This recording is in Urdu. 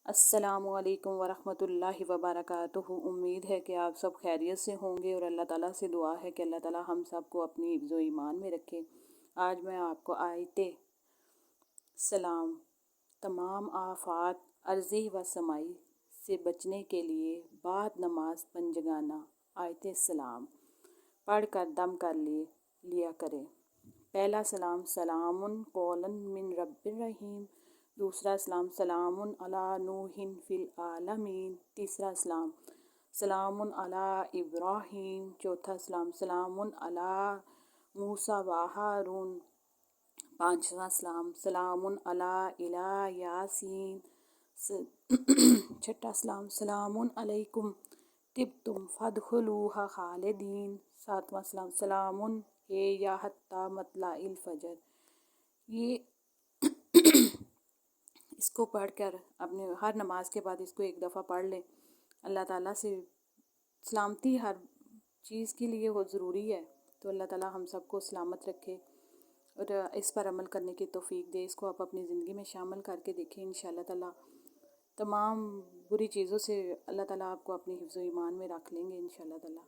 السلام علیکم ورحمۃ اللہ وبرکاتہ۔ امید ہے کہ آپ سب خیریت سے ہوں گے اور اللہ تعالیٰ سے دعا ہے کہ اللہ تعالیٰ ہم سب کو اپنی حفظ و ایمان میں رکھے۔ آج میں آپ کو آیت سلام تمام آفات عرضی و سمائی سے بچنے کے لیے بعد نماز پنجگانہ آیت سلام پڑھ کر دم کر لیا کریں۔ پہلا سلام سلام قولا من رب الرحیم، دوسرا سلام سلام علی نوح فی العالمین، تیسرا سلام سلام علی ابراہیم، چوتھا سلام سلام علی موسیٰ و ہارون، پانچواں سلام سلام علی یاسین، چھٹا سلام سلام علیکم طبتم فادخلوها خالدین، ساتواں سلام سلام ہی حتی مطلع الفجر۔ یہ اس کو پڑھ کر اپنے ہر نماز کے بعد اس کو ایک دفعہ پڑھ لیں۔ اللہ تعالیٰ سے سلامتی ہر چیز کے لیے وہ ضروری ہے، تو اللہ تعالیٰ ہم سب کو سلامت رکھے اور اس پر عمل کرنے کی توفیق دے۔ اس کو آپ اپنی زندگی میں شامل کر کے دیکھیں، انشاءاللہ تعالیٰ تمام بری چیزوں سے اللہ تعالیٰ آپ کو اپنی حفظ و ایمان میں رکھ لیں گے انشاءاللہ تعالیٰ۔